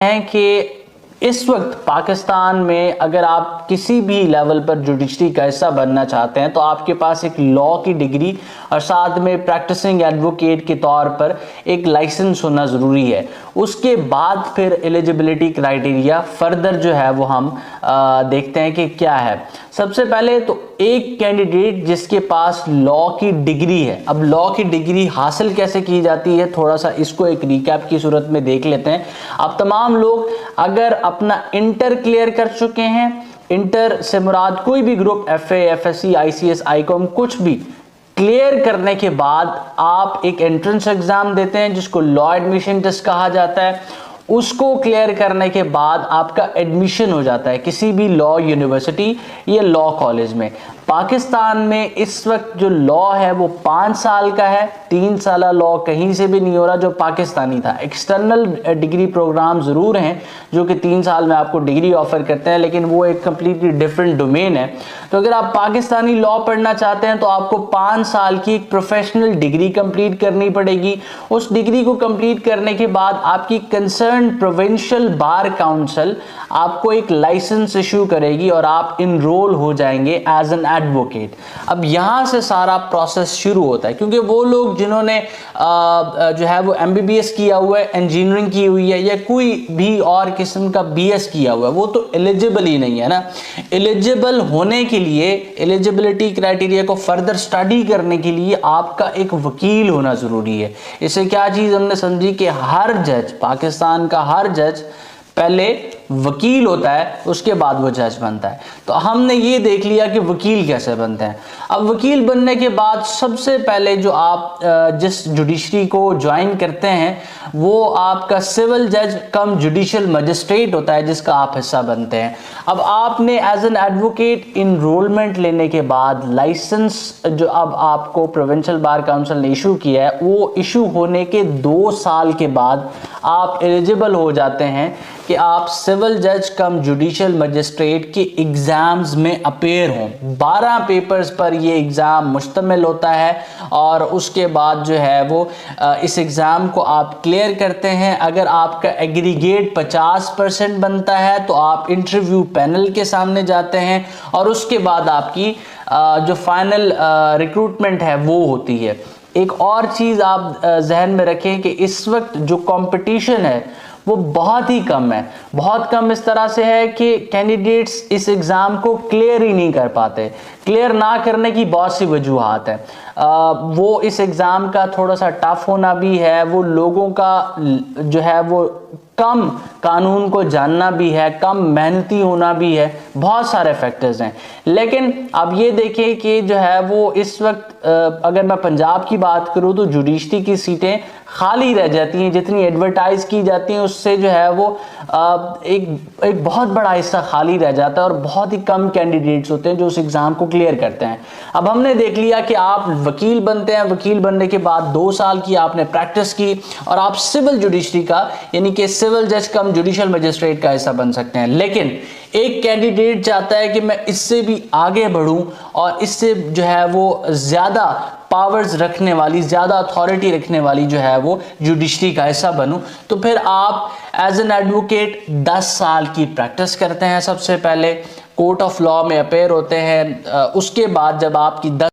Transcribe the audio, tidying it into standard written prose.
हैं कि इस वक्त पाकिस्तान में अगर आप किसी भी लेवल पर जुडिशरी का हिस्सा बनना चाहते हैं तो आपके पास एक लॉ की डिग्री और साथ में प्रैक्टिसिंग एडवोकेट के तौर पर एक लाइसेंस होना ज़रूरी है। उसके बाद फिर एलिजिबिलिटी क्राइटेरिया फर्दर जो है वो हम देखते हैं कि क्या है। सबसे पहले तो एक कैंडिडेट जिसके पास लॉ की डिग्री है। अब लॉ की डिग्री हासिल कैसे की जाती है, थोड़ा सा इसको एक रिकैप की सूरत में देख लेते हैं। आप तमाम लोग अगर अपना इंटर क्लियर कर चुके हैं, इंटर से मुराद कोई भी group FA, FSC, ICS, ICOM कुछ भी क्लियर करने के बाद आप एक एंट्रेंस एग्जाम देते हैं जिसको लॉ एडमिशन टेस्ट कहा जाता है। उसको क्लियर करने के बाद आपका एडमिशन हो जाता है किसी भी लॉ यूनिवर्सिटी या लॉ कॉलेज में। पाकिस्तान में इस वक्त जो लॉ है वो 5 साल का है। 3 साल लॉ कहीं से भी नहीं हो रहा जो पाकिस्तानी था। एक्सटर्नल डिग्री प्रोग्राम ज़रूर हैं जो कि 3 साल में आपको डिग्री ऑफर करते हैं, लेकिन वो एक कम्प्लीटली डिफरेंट डोमेन है। तो अगर आप पाकिस्तानी लॉ पढ़ना चाहते हैं तो आपको 5 साल की एक प्रोफेशनल डिग्री कंप्लीट करनी पड़ेगी। उस डिग्री को कंप्लीट करने के बाद आपकी कंसर्न प्रोविंशियल बार काउंसिल आपको एक लाइसेंस इशू करेगी और आप इनरोल हो जाएंगे एज एन एडवोकेट। अब यहाँ से सारा प्रोसेस शुरू होता है, क्योंकि वो लोग जिन्होंने जो है वो MBBS किया हुआ है, इंजीनियरिंग की हुई है या कोई भी और किस्म का BS किया हुआ है, वो तो एलिजिबल ही नहीं है ना। एलिजिबल होने के लिए एलिजिबिलिटी क्राइटेरिया को फर्दर स्टडी करने के लिए आपका एक वकील होना ज़रूरी है। इससे क्या चीज़ हमने समझी कि हर जज, पाकिस्तान का हर जज पहले वकील होता है, उसके बाद वो जज बनता है। तो हमने ये देख लिया कि वकील कैसे बनते हैं। अब वकील बनने के बाद सबसे पहले जो आप जिस जुडिशरी को ज्वाइन करते हैं वो आपका सिविल जज कम जुडिशियल मजिस्ट्रेट होता है जिसका आप हिस्सा बनते हैं। अब आपने एज एन एडवोकेट इनरोलमेंट लेने के बाद लाइसेंस जो अब आपको प्रोविंशियल बार काउंसिल ने इशू किया है, वो इशू होने के 2 साल के बाद आप एलिजिबल हो जाते हैं कि आप सिविल जज कम जुडिशियल मजिस्ट्रेट के एग्ज़ाम्स में अपेयर हों। 12 पेपर्स पर ये एग्ज़ाम मुश्तमिल होता है और उसके बाद जो है वो इस एग्ज़ाम को आप क्लियर करते हैं। अगर आपका एग्रीगेट 50% बनता है तो आप इंटरव्यू पैनल के सामने जाते हैं और उसके बाद आपकी जो फाइनल रिक्रूटमेंट है वो होती है। एक और चीज़ आप जहन में रखें कि इस वक्त जो कंपटीशन है वो बहुत ही कम है। बहुत कम इस तरह से है कि कैंडिडेट्स इस एग्ज़ाम को क्लियर ही नहीं कर पाते। क्लियर ना करने की बहुत सी वजूहात हैं। वो इस एग्ज़ाम का थोड़ा सा टफ होना भी है, वो लोगों का जो है वो कम कानून को जानना भी है, कम मेहनती होना भी है, बहुत सारे फैक्टर्स हैं। लेकिन अब ये देखें कि जो है वो इस वक्त अगर मैं पंजाब की बात करूँ तो जुडिशरी की सीटें खाली रह जाती हैं। जितनी एडवर्टाइज की जाती हैं उससे जो है वो एक बहुत बड़ा हिस्सा खाली रह जाता है और बहुत ही कम कैंडिडेट्स होते हैं जो उस एग्ज़ाम को क्लियर करते हैं। अब हमने देख लिया कि आप वकील बनते हैं, वकील बनने के बाद 2 साल की आपने प्रैक्टिस की और आप सिविल जुडिशरी का यानी कि सिविल जज कम जुडिशियल मजिस्ट्रेट का हिस्सा बन सकते हैं। लेकिन एक कैंडिडेट चाहता है कि मैं इससे भी आगे बढ़ूं और इससे जो है वो ज़्यादा पावर्स रखने वाली, ज़्यादा अथॉरिटी रखने वाली जो है वो जुडिशरी का हिस्सा बनूं, तो फिर आप एज एन एडवोकेट 10 साल की प्रैक्टिस करते हैं। सबसे पहले कोर्ट ऑफ लॉ में अपेयर होते हैं। उसके बाद जब आपकी